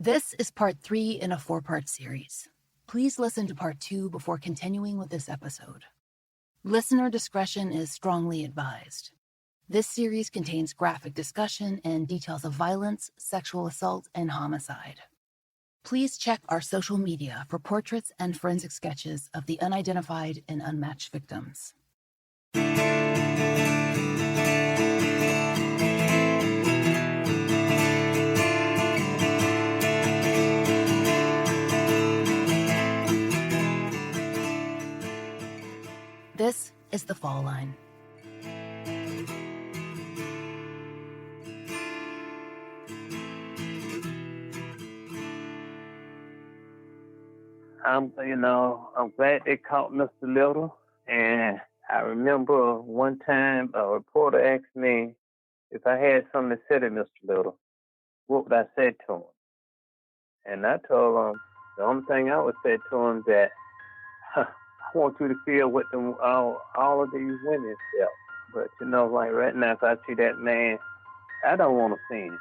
This is part 3 in a 4-part series. Please listen to part 2 before continuing with this episode. Listener discretion is strongly advised. This series contains graphic discussion and details of violence, sexual assault, and homicide. Please check our social media for portraits and forensic sketches of the unidentified and unmatched victims. This is The Fall Line. I'm glad they caught Mr. Little. And I remember one time a reporter asked me if I had something to say to Mr. Little, what would I say to him? And I told him the only thing I would say to him that I want you to feel what all of these women felt. But like right now, if I see that man, I don't want to see him.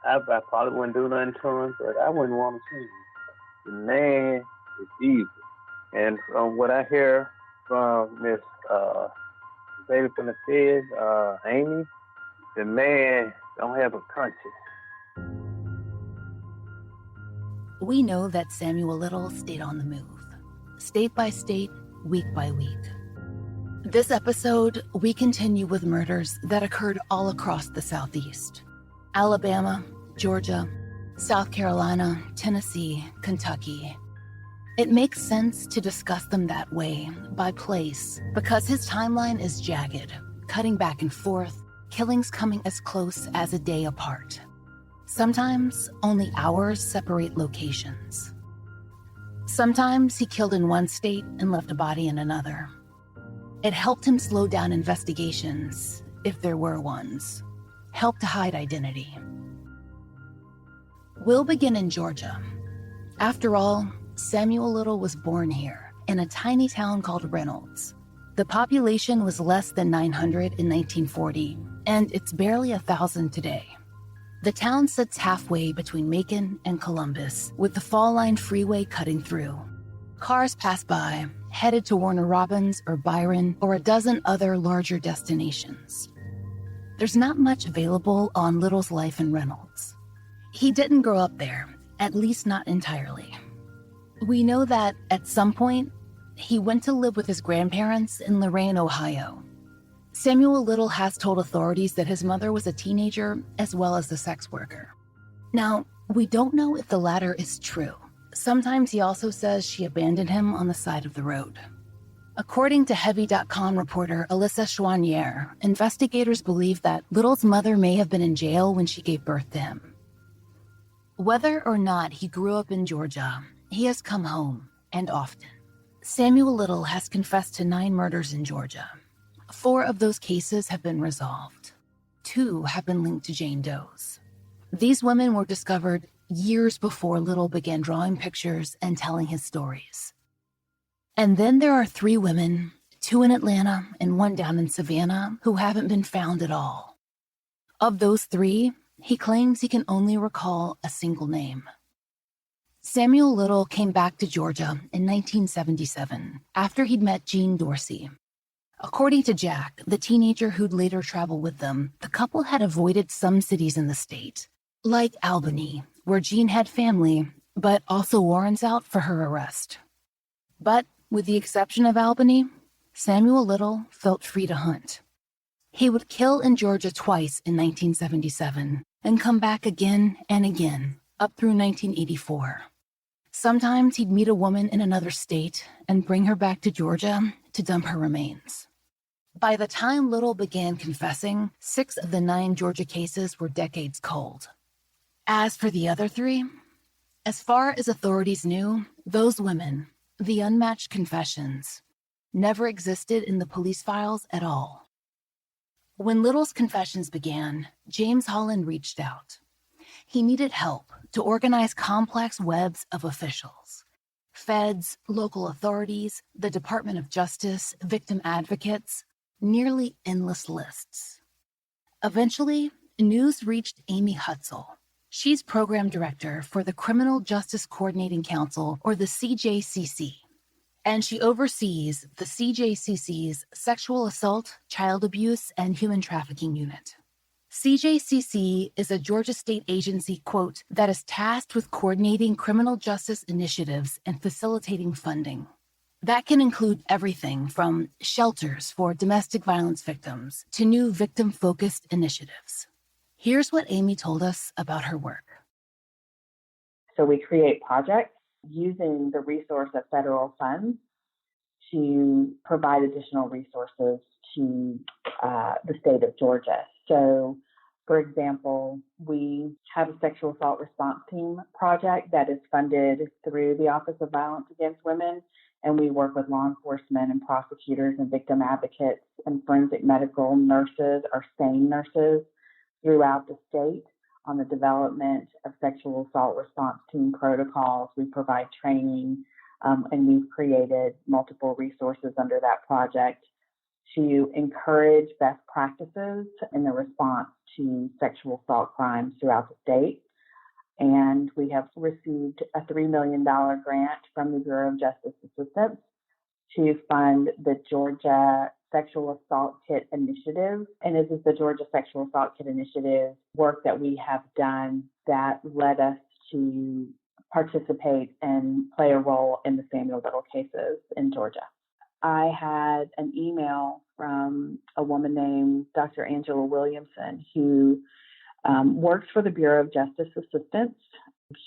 I probably wouldn't do nothing to him, but I wouldn't want to see him. The man is evil. And from what I hear from Miss lady from the feds, Amy, the man don't have a conscience. We know that Samuel Little stayed on the move, state by state, week by week. This episode, we continue with murders that occurred all across the Southeast. Alabama, Georgia, South Carolina, Tennessee, Kentucky. It makes sense to discuss them that way, by place, because his timeline is jagged, cutting back and forth, killings coming as close as a day apart. Sometimes only hours separate locations. Sometimes he killed in one state and left a body in another. It helped him slow down investigations, if there were ones, helped to hide identity. We'll begin in Georgia. After all, Samuel Little was born here, in a tiny town called Reynolds. The population was less than 900 in 1940, and it's barely 1,000 today. The town sits halfway between Macon and Columbus, with the Fall Line Freeway cutting through. Cars pass by, headed to Warner Robins or Byron or a dozen other larger destinations. There's not much available on Little's life in Reynolds. He didn't grow up there, at least not entirely. We know that, at some point, he went to live with his grandparents in Lorain, Ohio. Samuel Little has told authorities that his mother was a teenager as well as a sex worker. Now, we don't know if the latter is true. Sometimes he also says she abandoned him on the side of the road. According to Heavy.com reporter Alyssa Chouanier, investigators believe that Little's mother may have been in jail when she gave birth to him. Whether or not he grew up in Georgia, he has come home, and often. Samuel Little has confessed to 9 murders in Georgia. 4 of those cases have been resolved. 2 have been linked to Jane Doe's. These women were discovered years before Little began drawing pictures and telling his stories. And then there are 3 women, 2 in Atlanta and 1 down in Savannah, who haven't been found at all. Of those 3, he claims he can only recall a single name. Samuel Little came back to Georgia in 1977 after he'd met Jean Dorsey. According to Jack, the teenager who'd later travel with them, the couple had avoided some cities in the state, like Albany, where Jean had family, but also warrants out for her arrest. But with the exception of Albany, Samuel Little felt free to hunt. He would kill in Georgia twice in 1977 and come back again and again, up through 1984. Sometimes he'd meet a woman in another state and bring her back to Georgia to dump her remains. By the time Little began confessing, 6 of the 9 Georgia cases were decades cold. As for the other 3, as far as authorities knew, those women, the unmatched confessions, never existed in the police files at all. When Little's confessions began, James Holland reached out. He needed help to organize complex webs of officials. Feds, local authorities, the Department of Justice, victim advocates, nearly endless lists. Eventually, news reached Amy Hutzel. She's program director for the Criminal Justice Coordinating Council, or the CJCC, and she oversees the CJCC's Sexual Assault, Child Abuse, and Human Trafficking Unit. CJCC is a Georgia state agency, quote, that is tasked with coordinating criminal justice initiatives and facilitating funding. That can include everything from shelters for domestic violence victims to new victim-focused initiatives. Here's what Amy told us about her work. So we create projects using the resource of federal funds to provide additional resources to the state of Georgia. So, for example, we have a sexual assault response team project that is funded through the Office of Violence Against Women, and we work with law enforcement and prosecutors and victim advocates and forensic medical nurses or SANE nurses throughout the state on the development of sexual assault response team protocols. We provide training, and we've created multiple resources under that project to encourage best practices in the response to sexual assault crimes throughout the state. And we have received a $3 million grant from the Bureau of Justice Assistance to fund the Georgia Sexual Assault Kit Initiative. And this is the Georgia Sexual Assault Kit Initiative work that we have done that led us to participate and play a role in the Samuel Little cases in Georgia. I had an email from a woman named Dr. Angela Williamson, who works for the Bureau of Justice Assistance.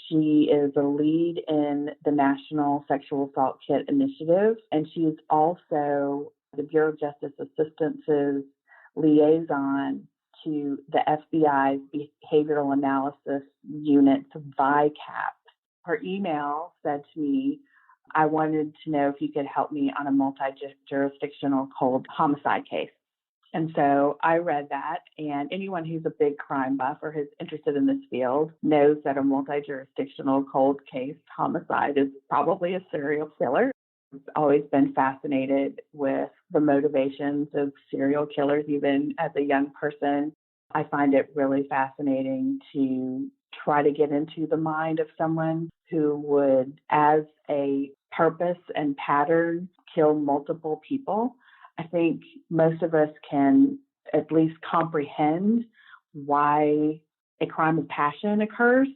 She is a lead in the National Sexual Assault Kit Initiative, and she is also the Bureau of Justice Assistance's liaison to the FBI's Behavioral Analysis Unit's VICAP. Her email said to me, I wanted to know if you could help me on a multi-jurisdictional cold homicide case. And so I read that, and anyone who's a big crime buff or is interested in this field knows that a multi-jurisdictional cold case homicide is probably a serial killer. I've always been fascinated with the motivations of serial killers, even as a young person. I find it really fascinating to try to get into the mind of someone who would, as a purpose and pattern, kill multiple people. I think most of us can at least comprehend why a crime of passion occurs.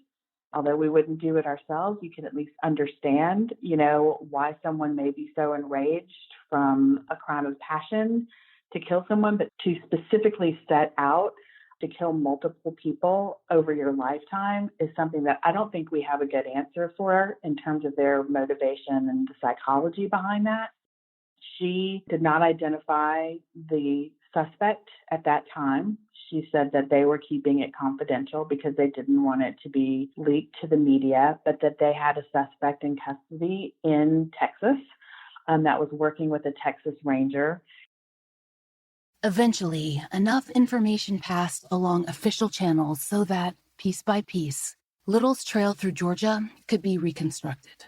Although we wouldn't do it ourselves, you can at least understand, why someone may be so enraged from a crime of passion to kill someone, but to specifically set out to kill multiple people over your lifetime is something that I don't think we have a good answer for in terms of their motivation and the psychology behind that. She did not identify the suspect at that time. She said that they were keeping it confidential because they didn't want it to be leaked to the media, but that they had a suspect in custody in Texas that was working with a Texas Ranger. Eventually, enough information passed along official channels so that, piece by piece, Little's trail through Georgia could be reconstructed.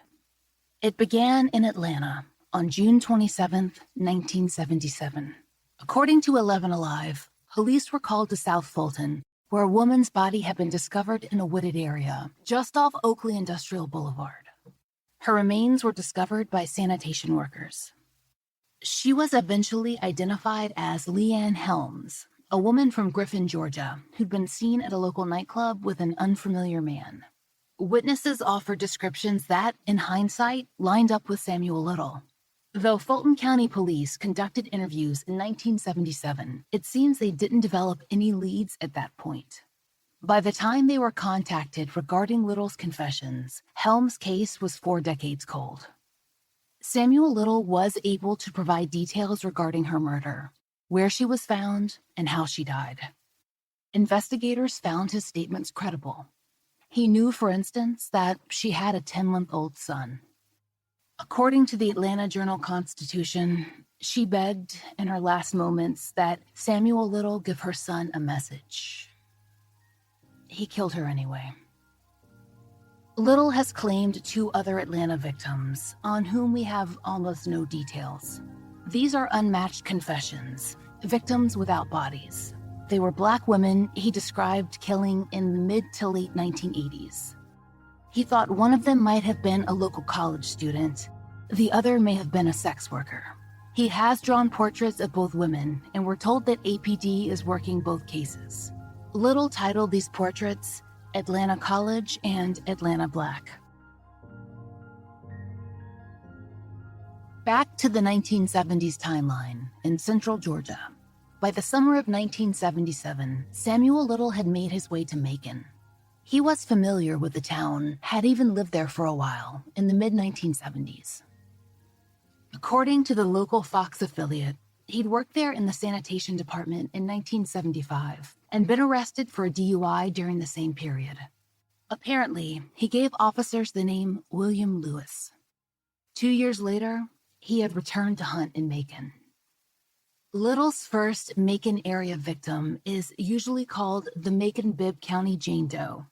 It began in Atlanta on June 27, 1977. According to 11 Alive, police were called to South Fulton, where a woman's body had been discovered in a wooded area just off Oakley Industrial Boulevard. Her remains were discovered by sanitation workers. She was eventually identified as Leanne Helms, a woman from Griffin, Georgia, who'd been seen at a local nightclub with an unfamiliar man. Witnesses offered descriptions that, in hindsight, lined up with Samuel Little. Though Fulton County Police conducted interviews in 1977, it seems they didn't develop any leads at that point. By the time they were contacted regarding Little's confessions, Helms' case was 4 decades cold. Samuel Little was able to provide details regarding her murder, where she was found, and how she died. Investigators found his statements credible. He knew, for instance, that she had a 10-month-old son. According to the Atlanta Journal-Constitution, she begged in her last moments that Samuel Little give her son a message. He killed her anyway. Little has claimed 2 other Atlanta victims, on whom we have almost no details. These are unmatched confessions, victims without bodies. They were Black women he described killing in the mid to late 1980s. He thought one of them might have been a local college student. The other may have been a sex worker. He has drawn portraits of both women, and we're told that APD is working both cases. Little titled these portraits Atlanta College and Atlanta Black. Back to the 1970s timeline in central Georgia. By the summer of 1977, Samuel Little had made his way to Macon. He was familiar with the town, had even lived there for a while in the mid-1970s. According to the local Fox affiliate, he'd worked there in the sanitation department in 1975 and been arrested for a DUI during the same period. Apparently, he gave officers the name William Lewis. 2 years later, he had returned to hunt in Macon. Little's first Macon area victim is usually called the Macon-Bibb County Jane Doe.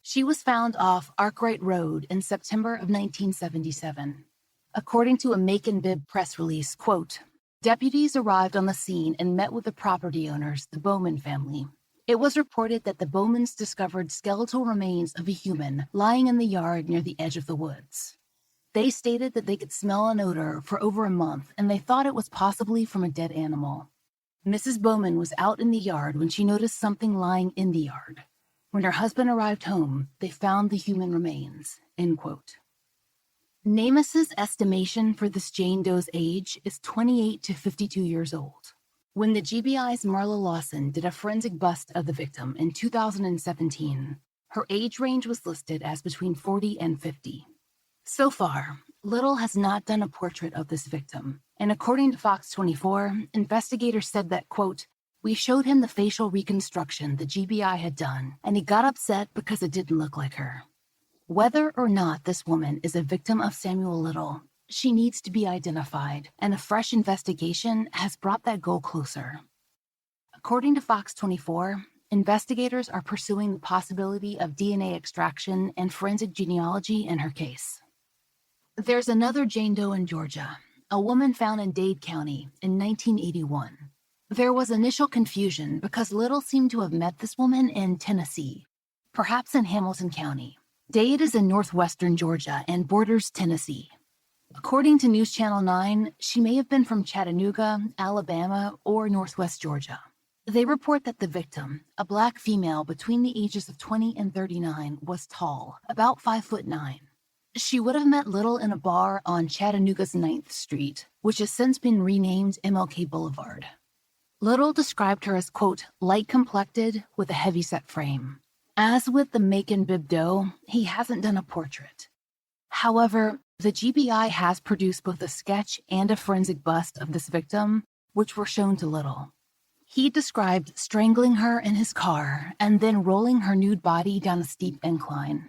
She was found off Arkwright Road in September of 1977. According to a Macon-Bibb press release, quote, deputies arrived on the scene and met with the property owners, the Bowman family. It was reported that the Bowmans discovered skeletal remains of a human lying in the yard near the edge of the woods. They stated that they could smell an odor for over a month, and they thought it was possibly from a dead animal. Mrs. Bowman was out in the yard when she noticed something lying in the yard. When her husband arrived home, they found the human remains, end quote. NamUs's estimation for this Jane Doe's age is 28 to 52 years old. When the GBI's Marla Lawson did a forensic bust of the victim in 2017, her age range was listed as between 40 and 50. So far, Little has not done a portrait of this victim, and according to Fox 24, investigators said that, quote, we showed him the facial reconstruction the GBI had done, and he got upset because it didn't look like her. Whether or not this woman is a victim of Samuel Little, she needs to be identified, and a fresh investigation has brought that goal closer. According to Fox 24, investigators are pursuing the possibility of DNA extraction and forensic genealogy in her case. There's another Jane Doe in Georgia, a woman found in Dade County in 1981. There was initial confusion because Little seemed to have met this woman in Tennessee, perhaps in Hamilton County. Dade is in northwestern Georgia and borders Tennessee. According to News Channel 9, she may have been from Chattanooga, Alabama, or northwest Georgia. They report that the victim, a Black female between the ages of 20 and 39, was tall, about 5'9". She would have met Little in a bar on Chattanooga's 9th Street, which has since been renamed MLK Boulevard. Little described her as, quote, light-complected with a heavy-set frame. As with the Macon-Bibb Doe, he hasn't done a portrait. However, the GBI has produced both a sketch and a forensic bust of this victim, which were shown to Little. He described strangling her in his car and then rolling her nude body down a steep incline.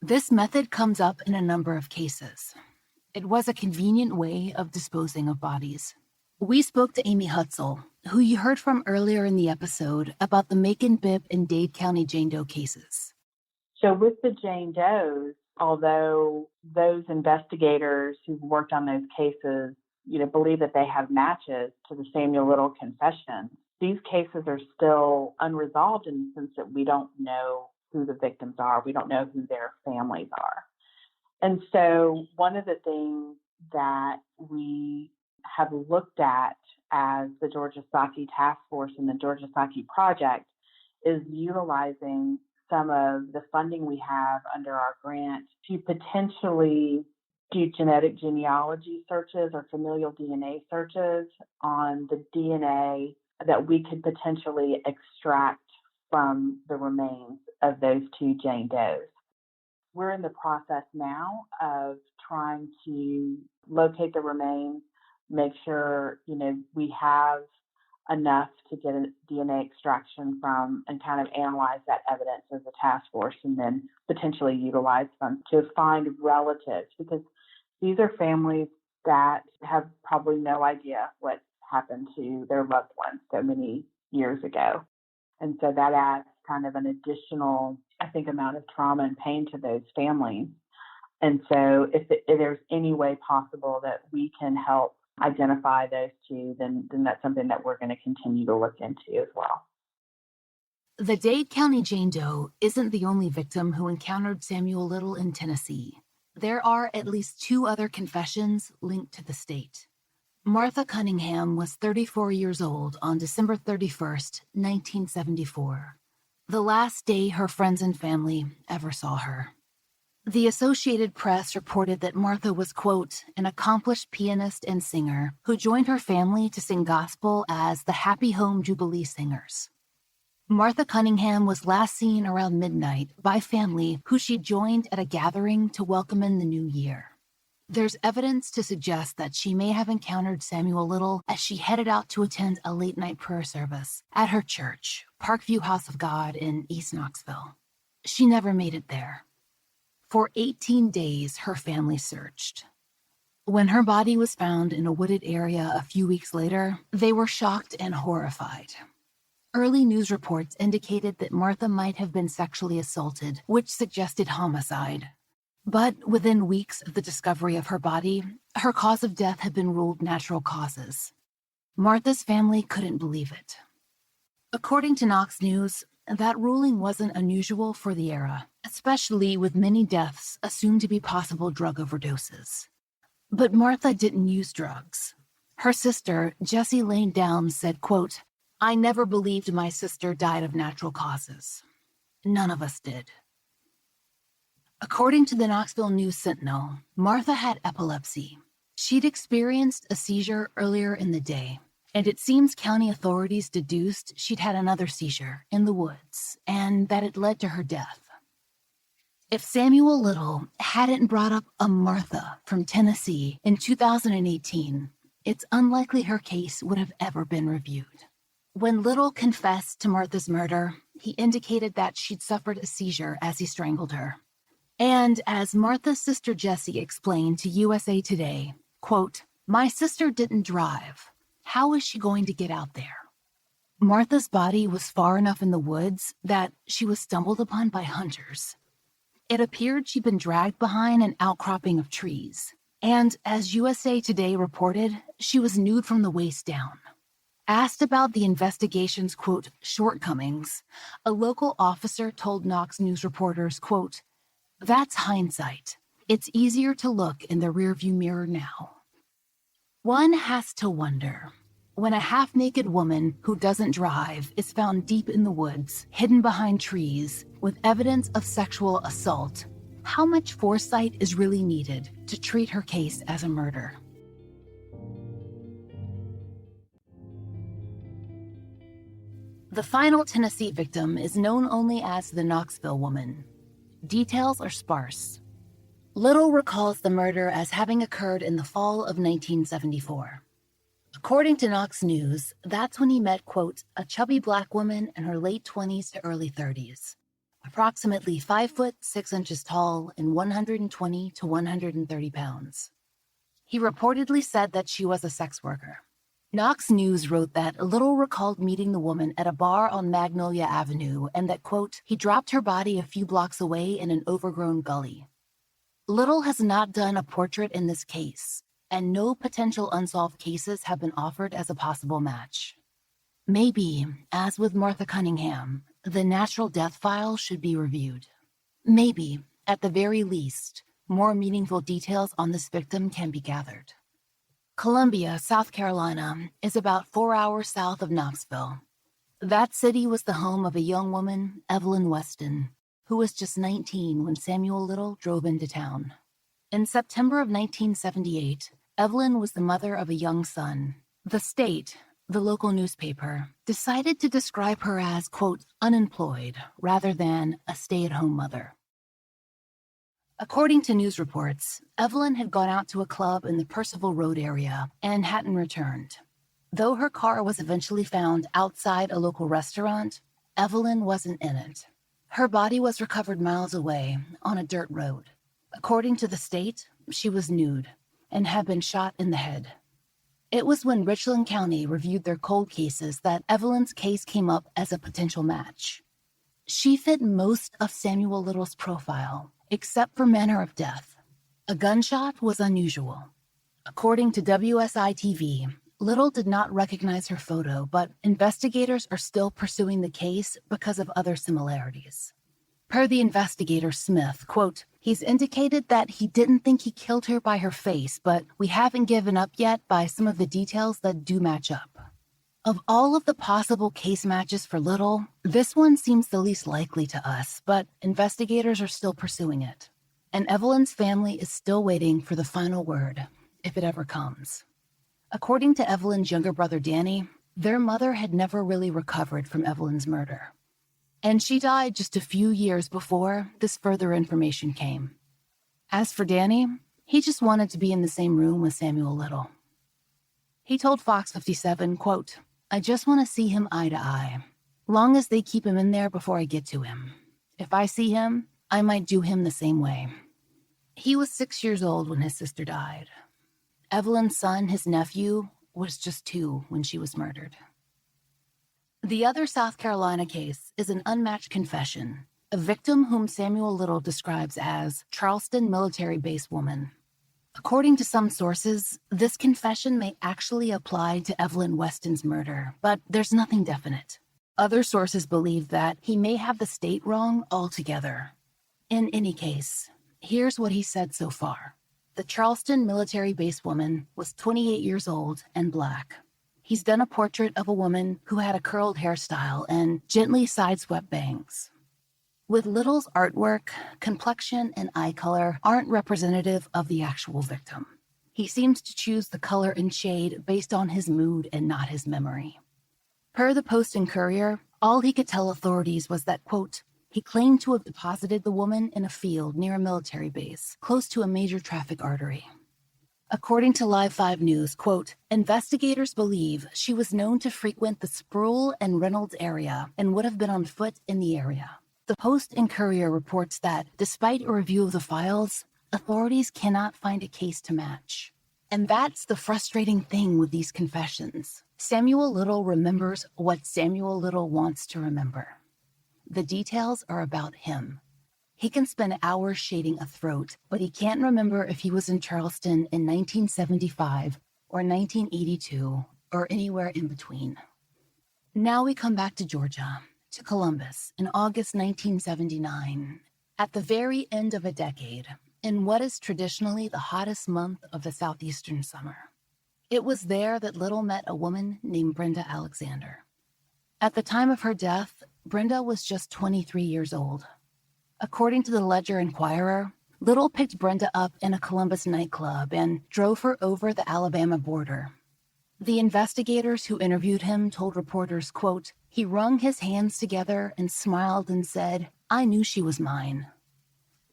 This method comes up in a number of cases. It was a convenient way of disposing of bodies. We spoke to Amy Hutzel, who you heard from earlier in the episode about the Macon-Bibb and Dade County Jane Doe cases. So with the Jane Does, although those investigators who worked on those cases, believe that they have matches to the Samuel Little confession, these cases are still unresolved in the sense that we don't know who the victims are. We don't know who their families are. And so one of the things that we have looked at as the Georgia Saki Task Force and the Georgia Saki Project is utilizing some of the funding we have under our grant to potentially do genetic genealogy searches or familial DNA searches on the DNA that we could potentially extract from the remains of those two Jane Does. We're in the process now of trying to locate the remains, make sure, we have enough to get a DNA extraction from and kind of analyze that evidence as a task force and then potentially utilize funds to find relatives, because these are families that have probably no idea what happened to their loved ones so many years ago. And so that adds kind of an additional, amount of trauma and pain to those families. And so if there's any way possible that we can help identify those two, then that's something that we're going to continue to look into as well. The Dade County Jane Doe isn't the only victim who encountered Samuel Little in Tennessee. There are at least 2 other confessions linked to the state. Martha Cunningham was 34 years old on December 31st, 1974, the last day her friends and family ever saw her. The Associated Press reported that Martha was, quote, an accomplished pianist and singer who joined her family to sing gospel as the Happy Home Jubilee Singers. Martha Cunningham was last seen around midnight by family who she joined at a gathering to welcome in the new year. There's evidence to suggest that she may have encountered Samuel Little as she headed out to attend a late-night prayer service at her church, Parkview House of God in East Knoxville. She never made it there. For 18 days, her family searched. When her body was found in a wooded area a few weeks later, they were shocked and horrified. Early news reports indicated that Martha might have been sexually assaulted, which suggested homicide. But within weeks of the discovery of her body, her cause of death had been ruled natural causes. Martha's family couldn't believe it. According to Knox News, that ruling wasn't unusual for the era, especially with many deaths assumed to be possible drug overdoses. But Martha didn't use drugs. Her sister, Jessie Lane Downs, said, quote, I never believed my sister died of natural causes. None of us did. According to the Knoxville News Sentinel, Martha had epilepsy. She'd experienced a seizure earlier in the day, and it seems county authorities deduced she'd had another seizure in the woods, and that it led to her death. If Samuel Little hadn't brought up a Martha from Tennessee in 2018, it's unlikely her case would have ever been reviewed. When Little confessed to Martha's murder, he indicated that she'd suffered a seizure as he strangled her. And as Martha's sister Jessie explained to USA Today, quote, my sister didn't drive. How is she going to get out there? Martha's body was far enough in the woods that she was stumbled upon by hunters. It appeared she'd been dragged behind an outcropping of trees. And as USA Today reported, she was nude from the waist down. Asked about the investigation's, quote, shortcomings, a local officer told Knox News reporters, quote, that's hindsight. It's easier to look in the rearview mirror now. One has to wonder, when a half-naked woman who doesn't drive is found deep in the woods, hidden behind trees, with evidence of sexual assault, how much foresight is really needed to treat her case as a murder? The final Tennessee victim is known only as the Knoxville woman. Details are sparse. Little recalls the murder as having occurred in the fall of 1974. According to Knox News, that's when he met, quote, a chubby black woman in her late 20s to early 30s, approximately 5 foot 6 inches tall and 120 to 130 pounds. He reportedly said that she was a sex worker. Knox News wrote that Little recalled meeting the woman at a bar on Magnolia Avenue and that, quote, he dropped her body a few blocks away in an overgrown gully. Little has not done a portrait in this case, and no potential unsolved cases have been offered as a possible match. Maybe, as with Martha Cunningham, the natural death file should be reviewed. Maybe, at the very least, more meaningful details on this victim can be gathered. Columbia, South Carolina, is about 4 hours south of Knoxville. That city was the home of a young woman, Evelyn Weston, who was just 19 when Samuel Little drove into town. In September of 1978, Evelyn was the mother of a young son. The State, the local newspaper, decided to describe her as, quote, unemployed, rather than a stay-at-home mother. According to news reports, Evelyn had gone out to a club in the Percival Road area and hadn't returned. Though her car was eventually found outside a local restaurant, Evelyn wasn't in it. Her body was recovered miles away on a dirt road. According to the State, she was nude and had been shot in the head. It was when Richland County reviewed their cold cases that Evelyn's case came up as a potential match. She fit most of Samuel Little's profile, except for manner of death. A gunshot was unusual. According to WSI-TV, Little did not recognize her photo, but investigators are still pursuing the case because of other similarities. Per the investigator Smith, quote, he's indicated that he didn't think he killed her by her face, but we haven't given up yet by some of the details that do match up. Of all of the possible case matches for Little, this one seems the least likely to us, but investigators are still pursuing it. And Evelyn's family is still waiting for the final word, if it ever comes. According to Evelyn's younger brother Danny, their mother had never really recovered from Evelyn's murder. And she died just a few years before this further information came. As for Danny, he just wanted to be in the same room with Samuel Little. He told Fox 57, quote, I just want to see him eye to eye. Long as they keep him in there before I get to him. If I see him, I might do him the same way. He was 6 years old when his sister died. Evelyn's son, his nephew, was just 2 when she was murdered. The other South Carolina case is an unmatched confession, a victim whom Samuel Little describes as Charleston military base woman. According to some sources, this confession may actually apply to Evelyn Weston's murder, but there's nothing definite. Other sources believe that he may have the state wrong altogether. In any case, here's what he said so far. The Charleston military base woman was 28 years old and Black. He's done a portrait of a woman who had a curled hairstyle and gently side-swept bangs. With Little's artwork, complexion and eye color aren't representative of the actual victim. He seems to choose the color and shade based on his mood and not his memory. Per the Post and Courier, all he could tell authorities was that, quote, he claimed to have deposited the woman in a field near a military base, close to a major traffic artery. According to Live 5 News, quote, investigators believe she was known to frequent the Sproul and Reynolds area and would have been on foot in the area. The Post and Courier reports that, despite a review of the files, authorities cannot find a case to match. And that's the frustrating thing with these confessions. Samuel Little remembers what Samuel Little wants to remember. The details are about him. He can spend hours shading a throat, but he can't remember if he was in Charleston in 1975 or 1982 or anywhere in between. Now we come back to Georgia, to Columbus in August 1979, at the very end of a decade, in what is traditionally the hottest month of the southeastern summer. It was there that Little met a woman named Brenda Alexander. At the time of her death, Brenda was just 23 years old. According to the Ledger-Inquirer, Little picked Brenda up in a Columbus nightclub and drove her over the Alabama border. The investigators who interviewed him told reporters, quote, he wrung his hands together and smiled and said, I knew she was mine.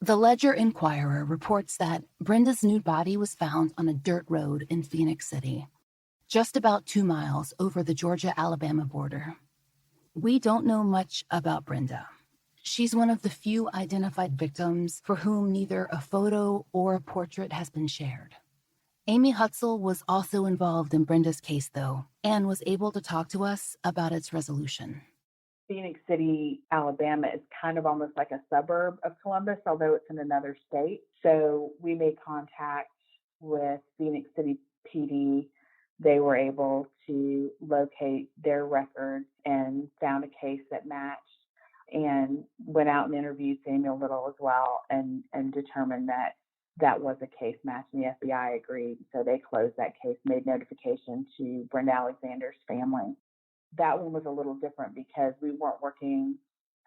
The Ledger-Inquirer reports that Brenda's nude body was found on a dirt road in Phoenix City, just about 2 miles over the Georgia-Alabama border. We don't know much about Brenda. She's one of the few identified victims for whom neither a photo or a portrait has been shared. Amy Hutzel was also involved in Brenda's case, though, and was able to talk to us about its resolution. Phoenix City, Alabama is kind of almost like a suburb of Columbus, although it's in another state. So we made contact with Phoenix City PD. They were able to locate their records and found a case that matched, and went out and interviewed Samuel Little as well and determined that that was a case match, and the FBI agreed. So they closed that case, made notification to Brenda Alexander's family. That one was a little different because we weren't working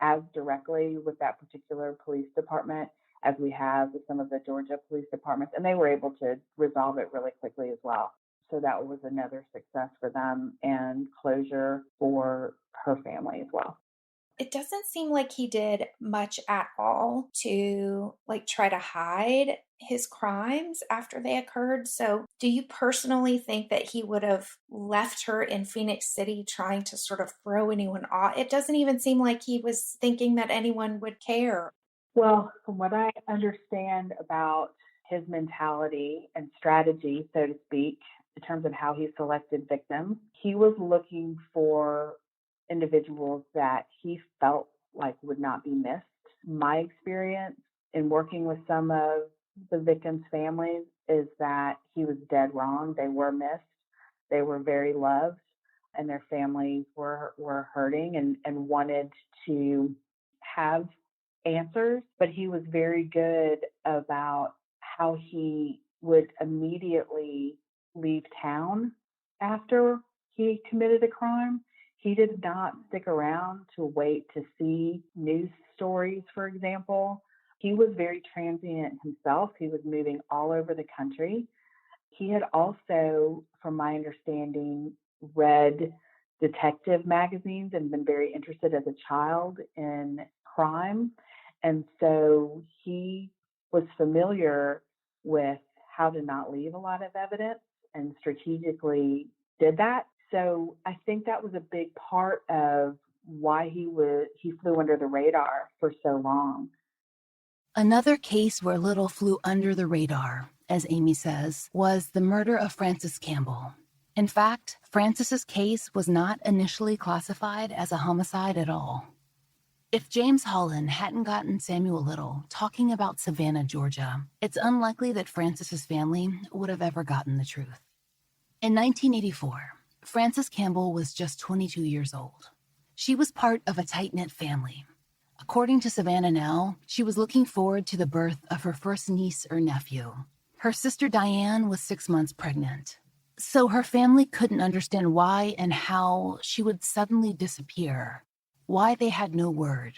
as directly with that particular police department as we have with some of the Georgia police departments, and they were able to resolve it really quickly as well. So that was another success for them and closure for her family as well. It doesn't seem like he did much at all to try to hide his crimes after they occurred. So do you personally think that he would have left her in Phoenix City trying to sort of throw anyone off? It doesn't even seem like he was thinking that anyone would care. Well, from what I understand about his mentality and strategy, so to speak, in terms of how he selected victims, he was looking for individuals that he felt like would not be missed. My experience in working with some of the victims' families is that he was dead wrong. They were missed. They were very loved, and their families were hurting and wanted to have answers, but he was very good about how he would immediately leave town after he committed a crime. He did not stick around to wait to see news stories, for example. He was very transient himself. He was moving all over the country. He had also, from my understanding, read detective magazines and been very interested as a child in crime. And so he was familiar with how to not leave a lot of evidence and strategically did that. So I think that was a big part of why he flew under the radar for so long. Another case where Little flew under the radar, as Amy says, was the murder of Frances Campbell. In fact, Frances's case was not initially classified as a homicide at all. If James Holland hadn't gotten Samuel Little talking about Savannah, Georgia, it's unlikely that Frances's family would have ever gotten the truth. In 1984, Frances Campbell was just 22 years old. She was part of a tight-knit family. According to Savannah Now, she was looking forward to the birth of her first niece or nephew. Her sister Diane was 6 months pregnant. So her family couldn't understand why and how she would suddenly disappear, why they had no word.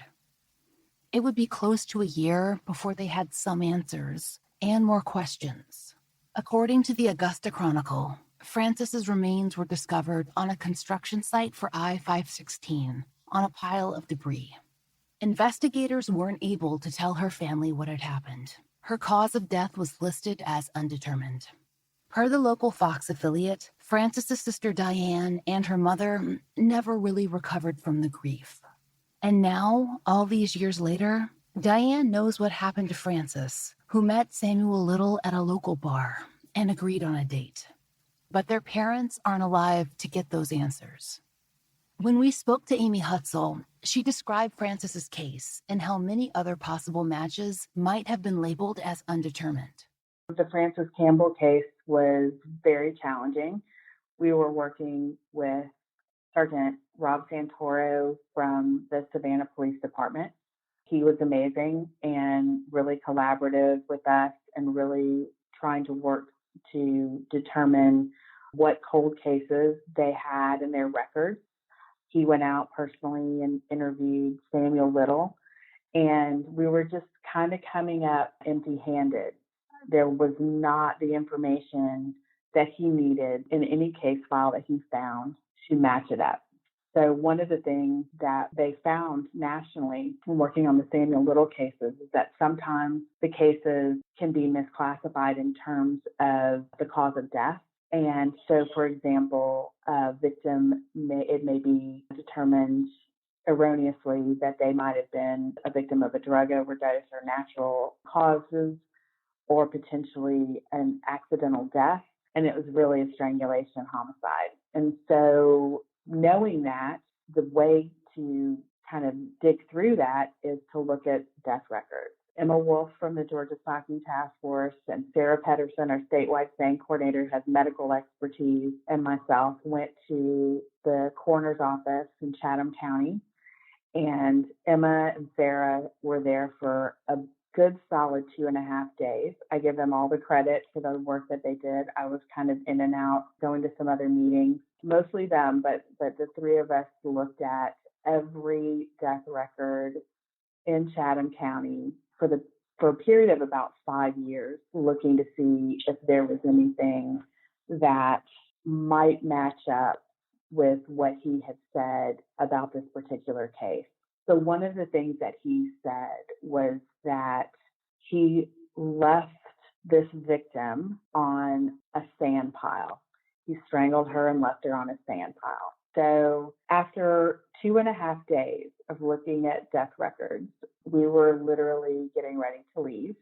It would be close to a year before they had some answers and more questions. According to the Augusta Chronicle, Frances's remains were discovered on a construction site for I-516 on a pile of debris. Investigators weren't able to tell her family what had happened. Her cause of death was listed as undetermined. Per the local Fox affiliate, Frances's sister Diane and her mother never really recovered from the grief. And now, all these years later, Diane knows what happened to Frances, who met Samuel Little at a local bar and agreed on a date. But their parents aren't alive to get those answers. When we spoke to Amy Hutzel, she described Frances's case and how many other possible matches might have been labeled as undetermined. The Frances Campbell case was very challenging. We were working with Sergeant Rob Santoro from the Savannah Police Department. He was amazing and really collaborative with us and really trying to work to determine what cold cases they had in their records. He went out personally and interviewed Samuel Little, and we were just kind of coming up empty-handed. There was not the information that he needed in any case file that he found to match it up. So one of the things that they found nationally when working on the Samuel Little cases is that sometimes the cases can be misclassified in terms of the cause of death. And so, for example, a victim, it may be determined erroneously that they might have been a victim of a drug overdose or natural causes, or potentially an accidental death, and it was really a strangulation homicide. And so knowing that, the way to kind of dig through that is to look at death records. Emma Wolf from the Georgia Stalking Task Force and Sarah Pedersen, our statewide SANE coordinator, has medical expertise, and myself went to the coroner's office in Chatham County. And Emma and Sarah were there for a good solid 2.5 days. I give them all the credit for the work that they did. I was kind of in and out, going to some other meetings, mostly them, but the three of us looked at every death record in Chatham County for a period of about 5 years, looking to see if there was anything that might match up with what he had said about this particular case. So one of the things that he said was that he left this victim on a sand pile. He strangled her and left her on a sand pile. So after 2.5 days of looking at death records, we were literally getting ready to leave.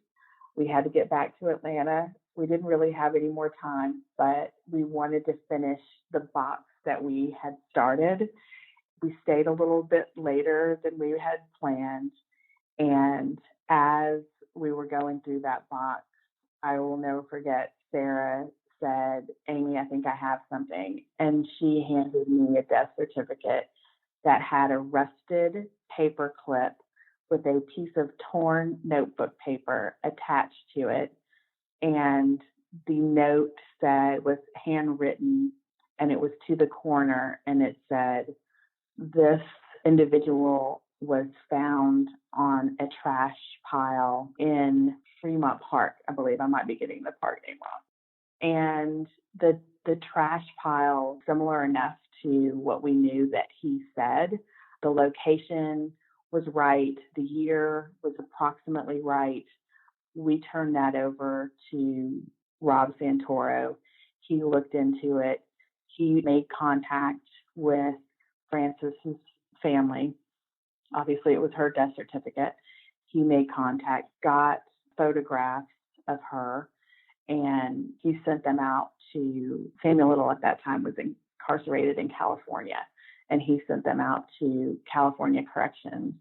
We had to get back to Atlanta. We didn't really have any more time, but we wanted to finish the box that we had started. We stayed a little bit later than we had planned. And as we were going through that box, I will never forget Sarah said, Amy, I think I have something. And she handed me a death certificate that had a rusted paper clip with a piece of torn notebook paper attached to it. And the note was handwritten, and it was to the coroner, and it said, this individual was found on a trash pile in Fremont Park. I believe I might be getting the park name wrong. And the trash pile, similar enough to what we knew that he said. The location was right. The year was approximately right. We turned that over to Rob Santoro. He looked into it. He made contact with Frances's family. Obviously, it was her death certificate. He made contact, got photographs of her, and he sent them out to Samuel Little. At that time was incarcerated in California, and he sent them out to California Corrections.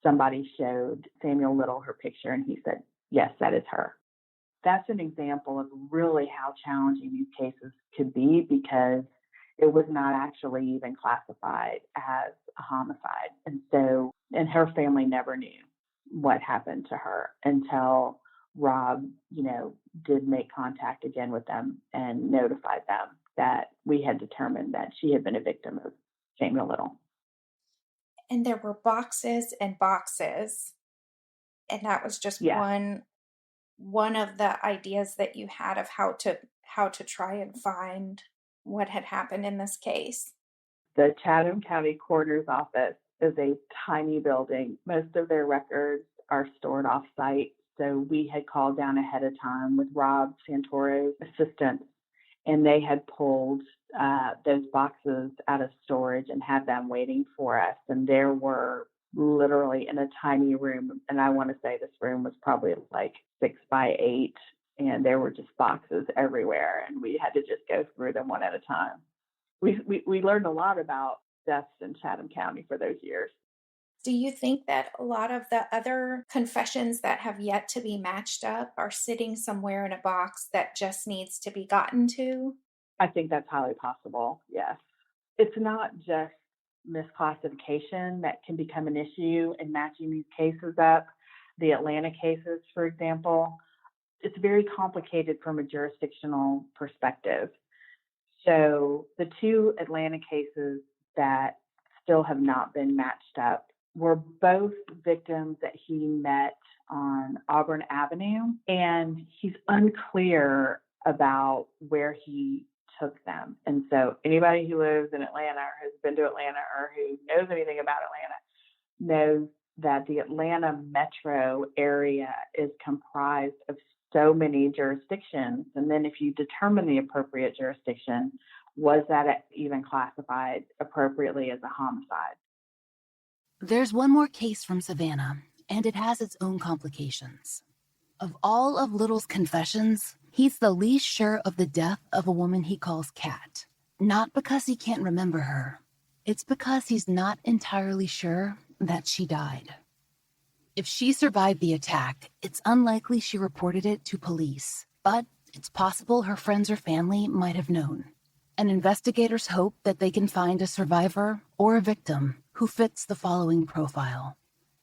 Somebody showed Samuel Little her picture, and he said, yes, that is her. That's an example of really how challenging these cases could be, because it was not actually even classified as a homicide. And her family never knew what happened to her until Rob, did make contact again with them and notified them that we had determined that she had been a victim of Samuel Little. And there were boxes and boxes. And that was just one of the ideas that you had of how to try and find what had happened in this case. The Chatham County Coroner's Office is a tiny building. Most of their records are stored off-site. So we had called down ahead of time with Rob Santoro's assistants, and they had pulled those boxes out of storage and had them waiting for us. And there were literally in a tiny room, and I want to say this room was probably like 6 by 8, and there were just boxes everywhere, and we had to just go through them one at a time. We learned a lot about deaths in Chatham County for those years. Do you think that a lot of the other confessions that have yet to be matched up are sitting somewhere in a box that just needs to be gotten to? I think that's highly possible, yes. It's not just misclassification that can become an issue in matching these cases up. The Atlanta cases, for example, it's very complicated from a jurisdictional perspective. So the 2 Atlanta cases that still have not been matched up were both victims that he met on Auburn Avenue, and he's unclear about where he took them. And so anybody who lives in Atlanta or has been to Atlanta or who knows anything about Atlanta knows that the Atlanta metro area is comprised of so many jurisdictions. And then if you determine the appropriate jurisdiction, was that even classified appropriately as a homicide? There's one more case from Savannah, and it has its own complications. Of all of Little's confessions, he's the least sure of the death of a woman he calls Kat. Not because he can't remember her. It's because he's not entirely sure that she died. If she survived the attack, it's unlikely she reported it to police, but it's possible her friends or family might have known. And investigators hope that they can find a survivor or a victim who fits the following profile.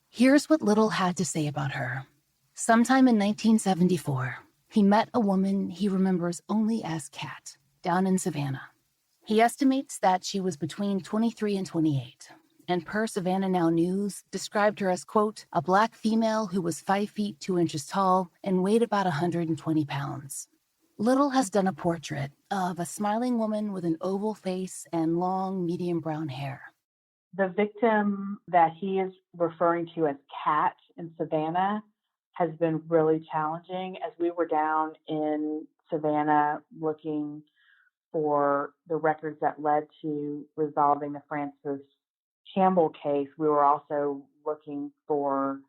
Here's what Little had to say about her. Sometime in 1974, he met a woman he remembers only as Kat, down in Savannah. He estimates that she was between 23 and 28, and per Savannah Now News, described her as, quote, a black female who was 5 feet 2 inches tall and weighed about 120 pounds. Little has done a portrait of a smiling woman with an oval face and long, medium brown hair. The victim that he is referring to as Kat in Savannah has been really challenging. As we were down in Savannah looking for the records that led to resolving the Frances Campbell case, we were also looking for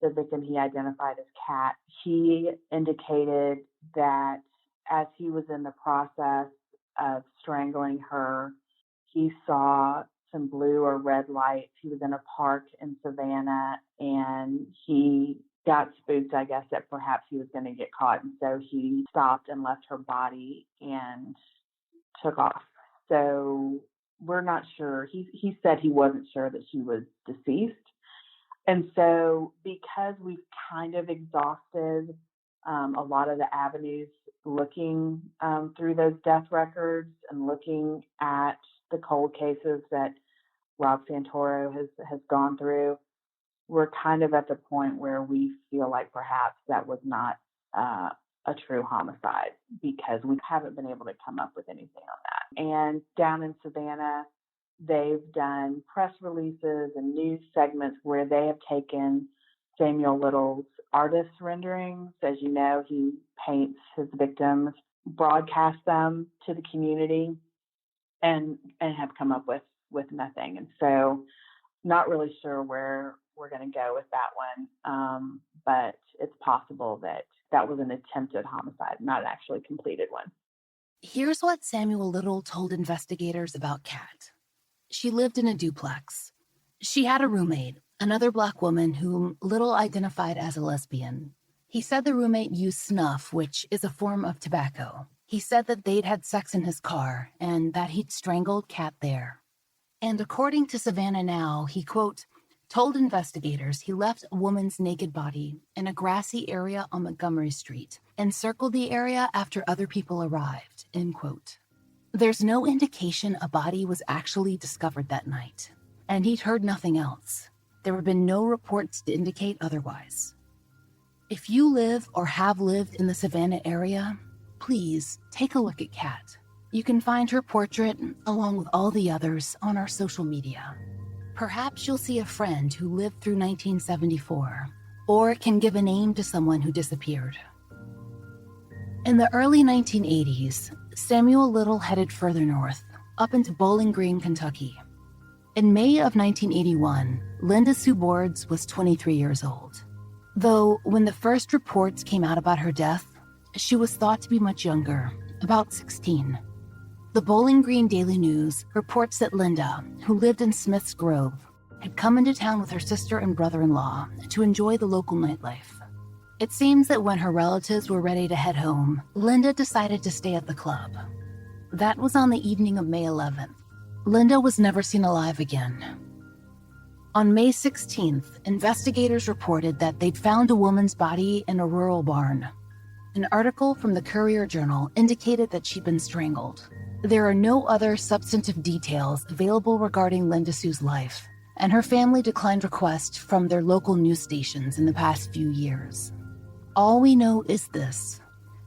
the victim he identified as Kat. He indicated that as he was in the process of strangling her, he saw some blue or red lights. He was in a park in Savannah, and he got spooked, I guess, that perhaps he was going to get caught. And so he stopped and left her body and took off. So we're not sure. He said he wasn't sure that she was deceased. And so because we've kind of exhausted a lot of the avenues looking through those death records and looking at the cold cases that Rob Santoro has gone through, we're kind of at the point where we feel like perhaps that was not a true homicide because we haven't been able to come up with anything on that. And down in Savannah, they've done press releases and news segments where they have taken Samuel Little's artist renderings. As you know, he paints his victims, broadcast them to the community, and have come up with nothing. And so not really sure where we're going to go with that one, but it's possible that was an attempted homicide, not an actually completed one. Here's what Samuel Little told investigators about Kat. She lived in a duplex. She had a roommate, another Black woman whom Little identified as a lesbian. He said the roommate used snuff, which is a form of tobacco. He said that they'd had sex in his car and that he'd strangled Kat there. And according to Savannah Now, he, quote, told investigators he left a woman's naked body in a grassy area on Montgomery Street and circled the area after other people arrived, end quote. There's no indication a body was actually discovered that night, and he'd heard nothing else. There have been no reports to indicate otherwise. If you live or have lived in the Savannah area, please take a look at Kat. You can find her portrait, along with all the others, on our social media. Perhaps you'll see a friend who lived through 1974, or can give a name to someone who disappeared. In the early 1980s, Samuel Little headed further north, up into Bowling Green, Kentucky. In May of 1981, Linda Sue Boards was 23 years old. Though when the first reports came out about her death, she was thought to be much younger, about 16. The Bowling Green Daily News reports that Linda, who lived in Smith's Grove, had come into town with her sister and brother-in-law to enjoy the local nightlife. It seems that when her relatives were ready to head home, Linda decided to stay at the club. That was on the evening of May 11th. Linda was never seen alive again. On May 16th, investigators reported that they'd found a woman's body in a rural barn. An article from the Courier-Journal indicated that she'd been strangled. There are no other substantive details available regarding Linda Sue's life, and her family declined requests from their local news stations in the past few years. All we know is this.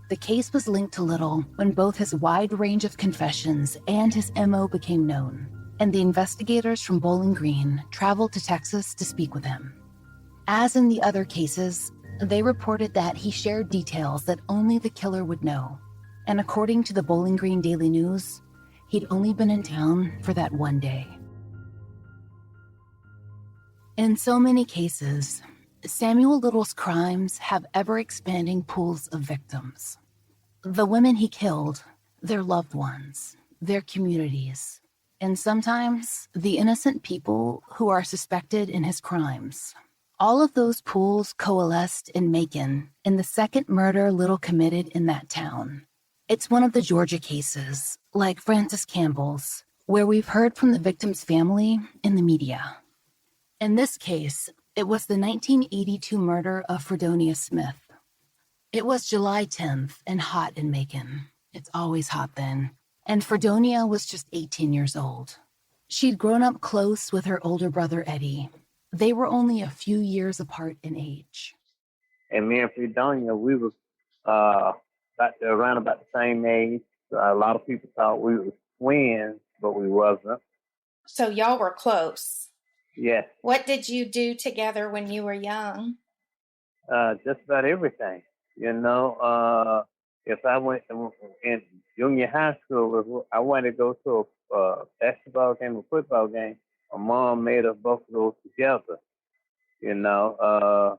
The case was linked to Little when both his wide range of confessions and his MO became known, and the investigators from Bowling Green traveled to Texas to speak with him. As in the other cases, they reported that he shared details that only the killer would know. And according to the Bowling Green Daily News, he'd only been in town for that one day. In so many cases, Samuel Little's crimes have ever-expanding pools of victims. The women he killed, their loved ones, their communities, and sometimes the innocent people who are suspected in his crimes. All of those pools coalesced in Macon in the second murder Little committed in that town. It's one of the Georgia cases, like Francis Campbell's, where we've heard from the victim's family in the media. In this case, it was the 1982 murder of Fredonia Smith. It was July 10th and hot in Macon. It's always hot then. And Fredonia was just 18 years old. She'd grown up close with her older brother, Eddie. They were only a few years apart in age. And me and Fredonia, we was around about the same age. A lot of people thought we were twins, but we wasn't. So y'all were close. Yes. What did you do together when you were young? Just about everything. You know, if I went in junior high school, if I wanted to go to a basketball game or football game, my mom made us both go together. You know,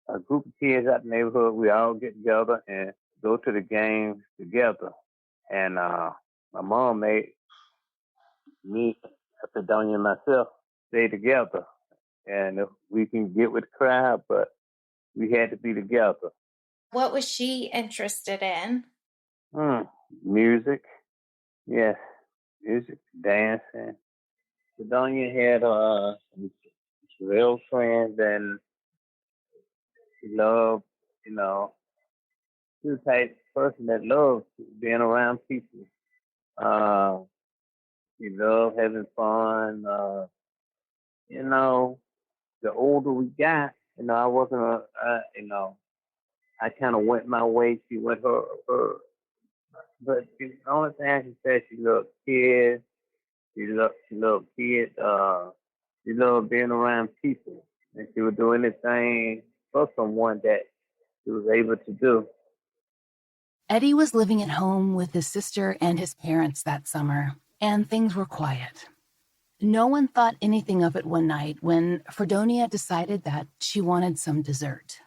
a group of kids out in the neighborhood, we all get together and go to the games together. And my mom made me, Fredonia, and myself stay together. And if we can get with the crowd, but we had to be together. What was she interested in? Mm, music, yes, music, dancing. Sidonia had some real friends, and she loved, you know, she was the type of person that loved being around people. Uh, she loved having fun. You know, the older we got, I wasn't I kind of went my way. She went her. But the only thing I can say, she loved kids. She loved kids. She loved being around people, and she would do anything for someone that she was able to do. Eddie was living at home with his sister and his parents that summer, and things were quiet. No one thought anything of it one night when Fredonia decided that she wanted some dessert.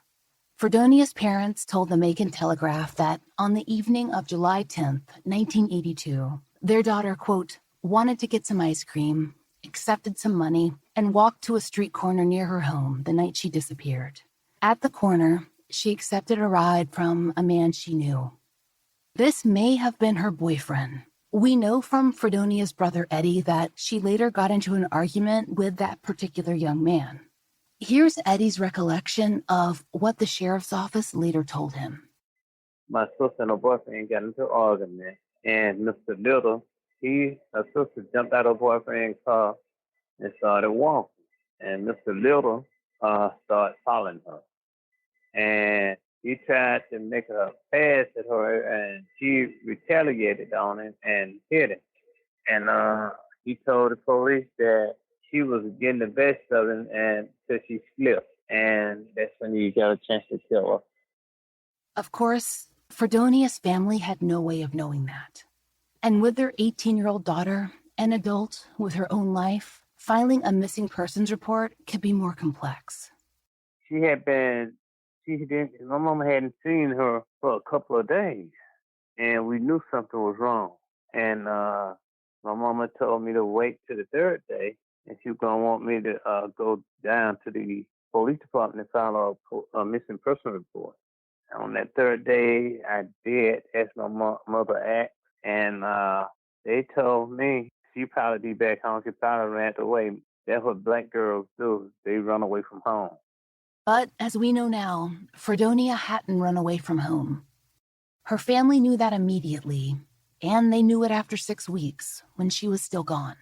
Fredonia's parents told the Macon Telegraph that on the evening of July 10th, 1982, their daughter, quote, wanted to get some ice cream, accepted some money, and walked to a street corner near her home the night she disappeared. At the corner, she accepted a ride from a man she knew. This may have been her boyfriend. We know from Fredonia's brother Eddie that she later got into an argument with that particular young man. Here's Eddie's recollection of what the sheriff's office later told him. My sister and her boyfriend got into an argument, and Mr. Little, her sister jumped out of her boyfriend's car and started walking. And Mr. Little started following her. And he tried to make a pass at her, and she retaliated on him and hit him. And he told the police that she was getting the best of him, and so she slipped. And that's when he got a chance to kill her. Of course, Fredonia's family had no way of knowing that. And with their 18-year-old daughter, an adult with her own life, filing a missing persons report could be more complex. My mama hadn't seen her for a couple of days, and we knew something was wrong. And my mama told me to wait till the third day, and she was going to want me to go down to the police department and file a missing person report. On that third day, I did, as my mother asked, and they told me she probably be back home. She probably ran away. That's what black girls do. They run away from home. But as we know now, Fredonia hadn't run away from home. Her family knew that immediately, and they knew it after 6 weeks, when she was still gone.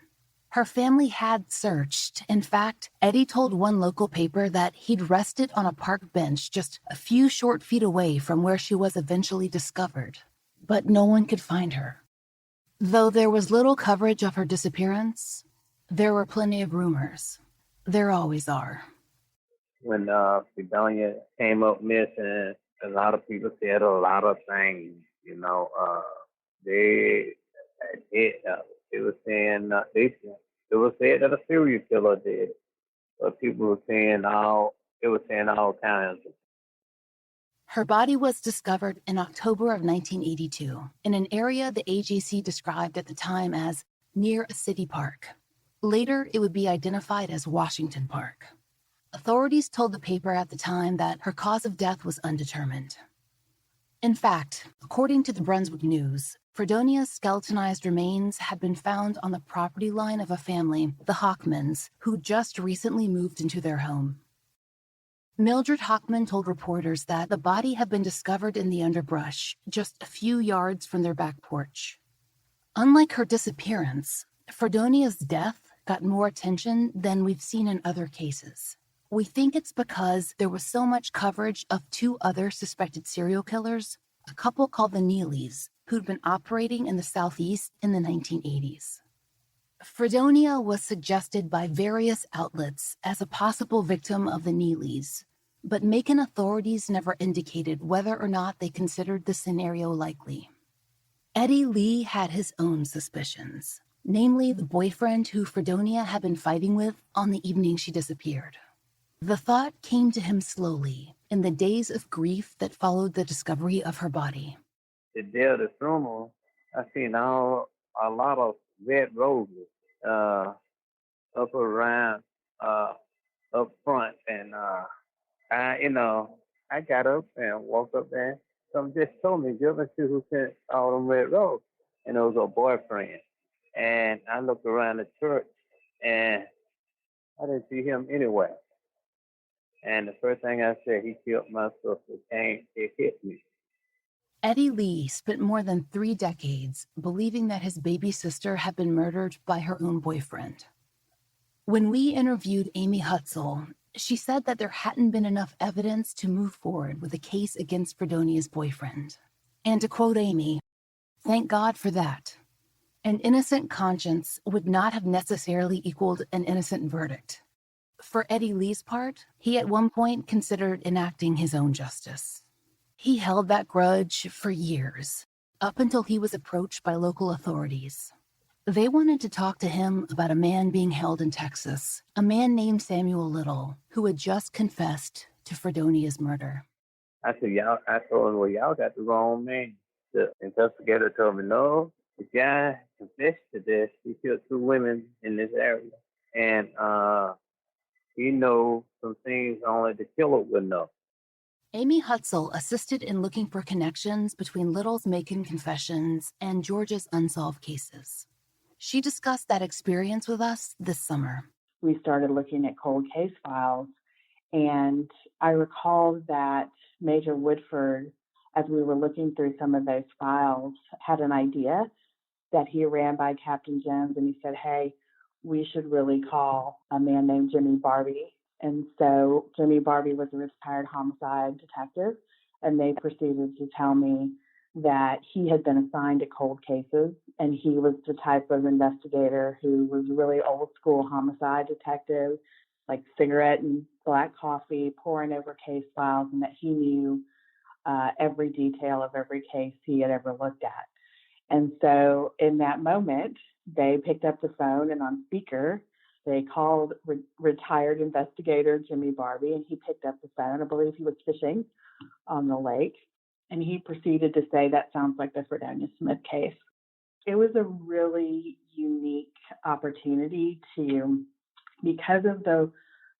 Her family had searched. In fact, Eddie told one local paper that he'd rested on a park bench just a few short feet away from where she was eventually discovered. But no one could find her. Though there was little coverage of her disappearance, there were plenty of rumors. There always are. When Fredonia came up missing, a lot of people said a lot of things. They were saying it was said that a serial killer did it, but people were saying all kinds of. Her body was discovered in October of 1982 in an area the AJC described at the time as near a city park. Later, it would be identified as Washington Park. Authorities told the paper at the time that her cause of death was undetermined. In fact, according to the Brunswick News, Fredonia's skeletonized remains had been found on the property line of a family, the Hockmans, who just recently moved into their home. Mildred Hockman told reporters that the body had been discovered in the underbrush, just a few yards from their back porch. Unlike her disappearance, Fredonia's death got more attention than we've seen in other cases. We think it's because there was so much coverage of two other suspected serial killers, a couple called the Neelys, who'd been operating in the Southeast in the 1980s. Fredonia was suggested by various outlets as a possible victim of the Neelys, but Macon authorities never indicated whether or not they considered the scenario likely. Eddie Lee had his own suspicions, namely the boyfriend who Fredonia had been fighting with on the evening she disappeared. The thought came to him slowly in the days of grief that followed the discovery of her body. The day of the funeral, I seen a lot of red roses up around, up front, and I got up and walked up there. Some just told me, Gilbert, see who sent all them red roses. And it was her boyfriend. And I looked around the church and I didn't see him anywhere. And the first thing I said, he killed my sister. It hit me. Eddie Lee spent more than 3 decades believing that his baby sister had been murdered by her own boyfriend. When we interviewed Amy Hutzel, she said that there hadn't been enough evidence to move forward with a case against Fredonia's boyfriend. And to quote Amy, "Thank God for that. An innocent conscience would not have necessarily equaled an innocent verdict." For Eddie Lee's part, he at one point considered enacting his own justice. He held that grudge for years, up until he was approached by local authorities. They wanted to talk to him about a man being held in Texas, a man named Samuel Little, who had just confessed to Fredonia's murder. I said, I told him, well, y'all got the wrong man. The investigator told me, no, the guy confessed to this. He killed 2 women in this area. And he knows some things only the killer would know. Amy Hutzel assisted in looking for connections between Little's Macon confessions and Georgia's unsolved cases. She discussed that experience with us this summer. We started looking at cold case files, and I recall that Major Woodford, as we were looking through some of those files, had an idea that he ran by Captain Jones, and he said, hey, we should really call a man named Jimmy Barbie. And so Jimmy Barbie was a retired homicide detective, and they proceeded to tell me that he had been assigned to cold cases, and he was the type of investigator who was really old school homicide detective, like cigarette and black coffee, poring over case files, and that he knew every detail of every case he had ever looked at. And so in that moment, they picked up the phone, and on speaker, they called retired investigator Jimmy Barbie, and he picked up the phone. I believe he was fishing on the lake. And he proceeded to say, that sounds like the Fredonia Smith case. It was a really unique opportunity because of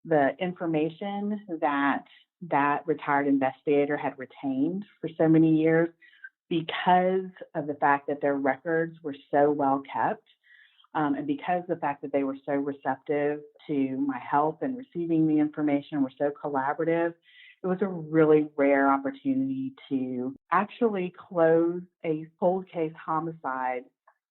the information that retired investigator had retained for so many years, because of the fact that their records were so well kept, and because of the fact that they were so receptive to my help and receiving the information, were so collaborative. It was a really rare opportunity to actually close a cold case homicide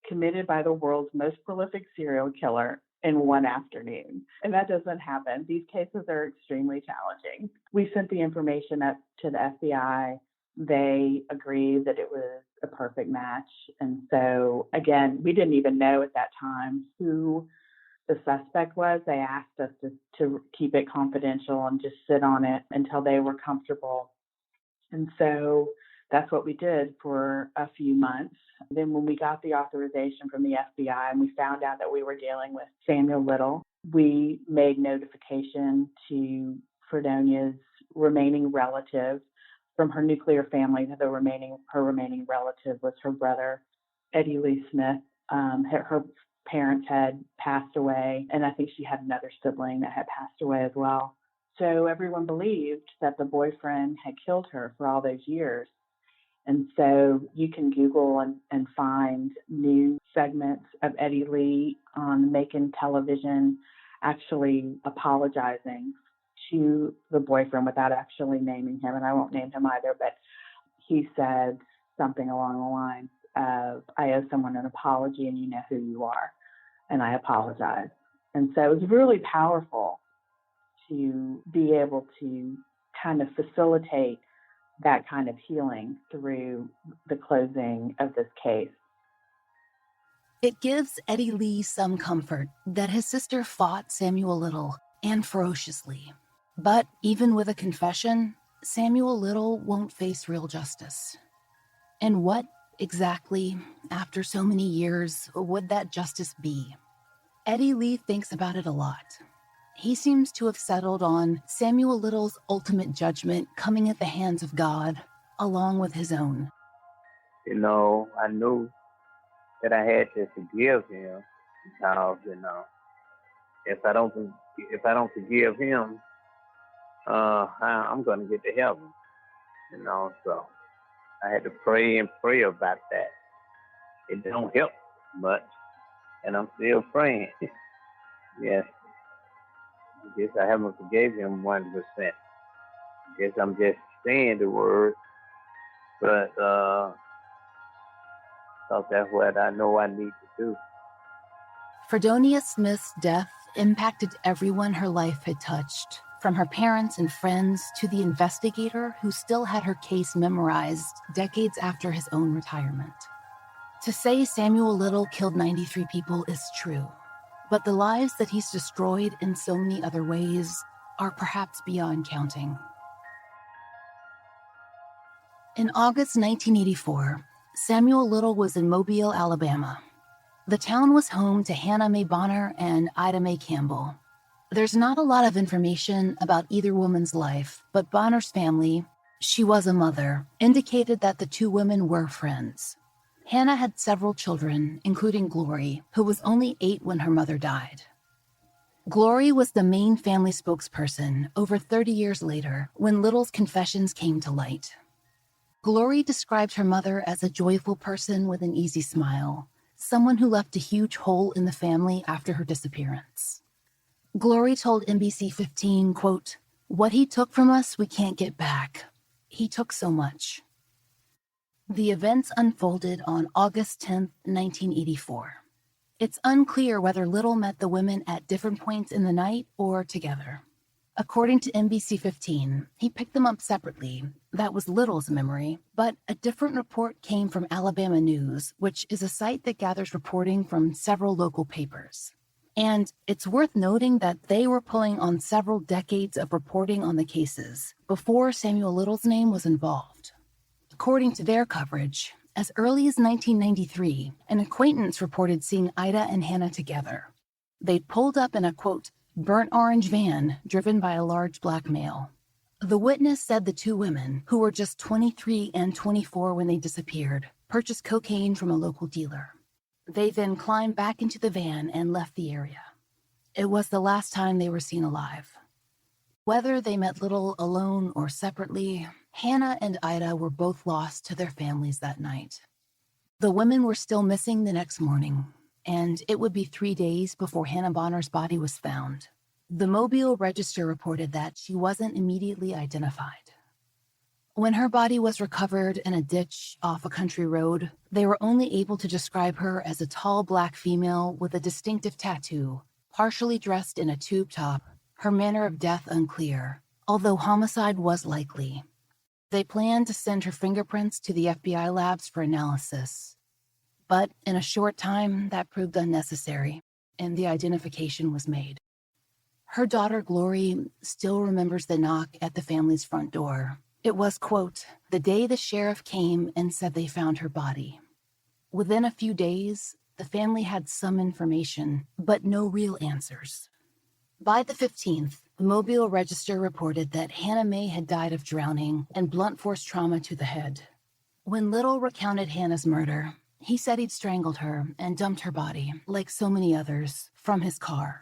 committed by the world's most prolific serial killer in one afternoon. And that doesn't happen. These cases are extremely challenging. We sent the information up to the FBI. They agreed that it was a perfect match. And so, again, we didn't even know at that time who the suspect was. They asked us to keep it confidential and just sit on it until they were comfortable. And so that's what we did for a few months. Then when we got the authorization from the FBI and we found out that we were dealing with Samuel Little, we made notification to Fredonia's remaining relative from her nuclear family. Her remaining relative was her brother, Eddie Lee Smith. Her parents had passed away, and I think she had another sibling that had passed away as well. So everyone believed that the boyfriend had killed her for all those years. And so you can Google and find new segments of Eddie Lee on Macon television actually apologizing to the boyfriend without actually naming him. And I won't name him either, but he said something along the lines of, I owe someone an apology and you know who you are, and I apologize. And so it was really powerful to be able to kind of facilitate that kind of healing through the closing of this case. It gives Eddie Lee some comfort that his sister fought Samuel Little and ferociously. But even with a confession, Samuel Little won't face real justice. And what exactly, after so many years, would that justice be? Eddie Lee thinks about it a lot. He seems to have settled on Samuel Little's ultimate judgment coming at the hands of God, along with his own. You know, I knew that I had to forgive him because, if I don't forgive him, I'm going to get to heaven. So I had to pray and pray about that. It don't help much, and I'm still praying. Yes, I guess I haven't forgave him 1%. I guess I'm just saying the word, but because that's what I know I need to do. Fredonia Smith's death impacted everyone her life had touched, from her parents and friends to the investigator who still had her case memorized decades after his own retirement. To say Samuel Little killed 93 people is true, but the lives that he's destroyed in so many other ways are perhaps beyond counting. In August 1984, Samuel Little was in Mobile, Alabama. The town was home to Hannah Mae Bonner and Ida Mae Campbell. There's not a lot of information about either woman's life, but Bonner's family, she was a mother, indicated that the two women were friends. Hannah had several children, including Glory, who was only 8 when her mother died. Glory was the main family spokesperson over 30 years later when Little's confessions came to light. Glory described her mother as a joyful person with an easy smile, someone who left a huge hole in the family after her disappearance. Glory told NBC 15, quote, "What he took from us, we can't get back. He took so much." The events unfolded on August 10, 1984. It's unclear whether Little met the women at different points in the night or together. According to NBC 15, he picked them up separately. That was Little's memory, but a different report came from Alabama News, which is a site that gathers reporting from several local papers. And it's worth noting that they were pulling on several decades of reporting on the cases before Samuel Little's name was involved. According to their coverage, as early as 1993, an acquaintance reported seeing Ida and Hannah together. They'd pulled up in a, quote, burnt orange van driven by a large black male. The witness said the two women, who were just 23 and 24 when they disappeared, purchased cocaine from a local dealer. They then climbed back into the van and left the area. It was the last time they were seen alive. Whether they met Little alone or separately, Hannah and Ida were both lost to their families that night. The women were still missing the next morning, and it would be 3 days before Hannah Bonner's body was found. The Mobile Register reported that she wasn't immediately identified. When her body was recovered in a ditch off a country road, they were only able to describe her as a tall black female with a distinctive tattoo, partially dressed in a tube top, her manner of death unclear, although homicide was likely. They planned to send her fingerprints to the FBI labs for analysis. But in a short time, that proved unnecessary, and the identification was made. Her daughter, Glory, still remembers the knock at the family's front door. It was, quote, the day the sheriff came and said they found her body. Within a few days, the family had some information, but no real answers. By the 15th, the Mobile Register reported that Hannah Mae had died of drowning and blunt force trauma to the head. When Little recounted Hannah's murder, he said he'd strangled her and dumped her body, like so many others, from his car.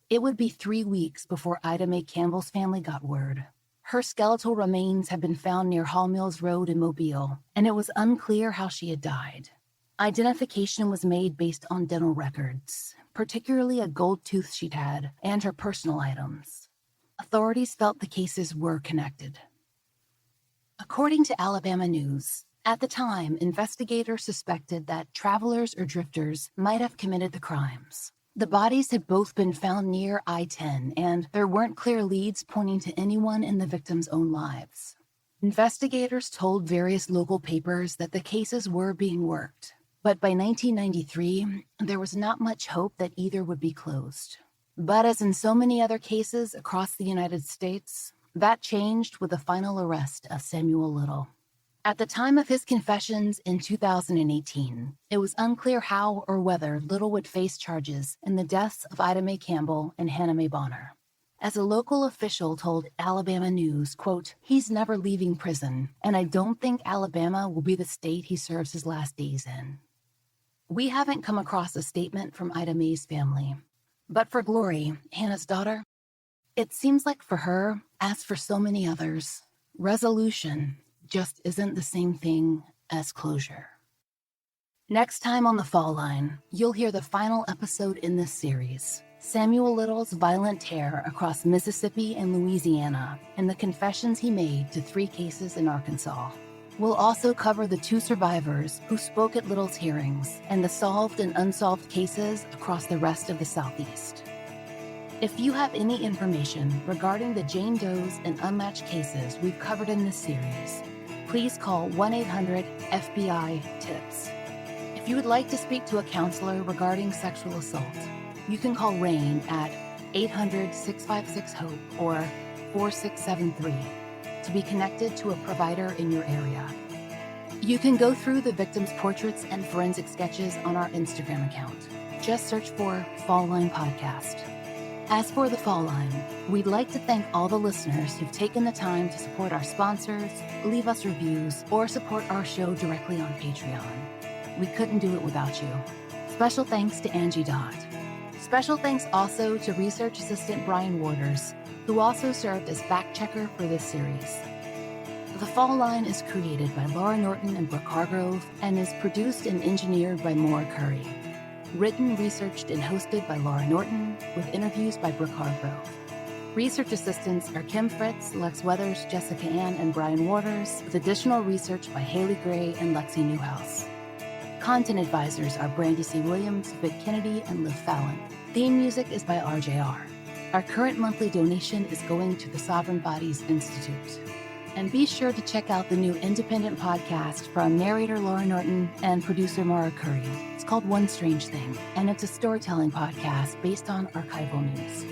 It would be 3 weeks before Ida Mae Campbell's family got word. Her skeletal remains had been found near Hall Mills Road in Mobile, and it was unclear how she had died. Identification was made based on dental records, particularly a gold tooth she'd had and her personal items. Authorities felt the cases were connected. According to Alabama News, at the time, investigators suspected that travelers or drifters might have committed the crimes. The bodies had both been found near I-10, and there weren't clear leads pointing to anyone in the victims' own lives. Investigators told various local papers that the cases were being worked, but by 1993, there was not much hope that either would be closed. But as in so many other cases across the United States, that changed with the final arrest of Samuel Little. At the time of his confessions in 2018, it was unclear how or whether Little would face charges in the deaths of Ida Mae Campbell and Hannah Mae Bonner. As a local official told Alabama News, quote, he's never leaving prison, and I don't think Alabama will be the state he serves his last days in. We haven't come across a statement from Ida Mae's family. But for Glory, Hannah's daughter, it seems like for her, as for so many others, Resolution just isn't the same thing as closure. Next time on The Fall Line, you'll hear the final episode in this series, Samuel Little's violent tear across Mississippi and Louisiana, and the confessions he made to 3 cases in Arkansas. We'll also cover the 2 survivors who spoke at Little's hearings and the solved and unsolved cases across the rest of the Southeast. If you have any information regarding the Jane Does and unmatched cases we've covered in this series, please call 1-800-FBI-TIPS. If you would like to speak to a counselor regarding sexual assault, you can call RAIN at 800-656-HOPE or 4673 to be connected to a provider in your area. You can go through the victims' portraits and forensic sketches on our Instagram account. Just search for Fall Line Podcast. As for The Fall Line, we'd like to thank all the listeners who've taken the time to support our sponsors, leave us reviews, or support our show directly on Patreon. We couldn't do it without you. Special thanks to Angie Dodd. Special thanks also to research assistant Brian Waters, who also served as fact-checker for this series. The Fall Line is created by Laura Norton and Brooke Hargrove and is produced and engineered by Maura Curry. Written, researched, and hosted by Laura Norton, with interviews by Brooke Hargrove. Research assistants are Kim Fritz, Lex Weathers, Jessica Ann, and Brian Waters, with additional research by Haley Gray and Lexi Newhouse. Content advisors are Brandy C. Williams, Vic Kennedy, and Liv Fallon. Theme music is by RJR. Our current monthly donation is going to the Sovereign Bodies Institute. And be sure to check out the new independent podcast from narrator Laura Norton and producer Maura Curry. It's called One Strange Thing, and it's a storytelling podcast based on archival news.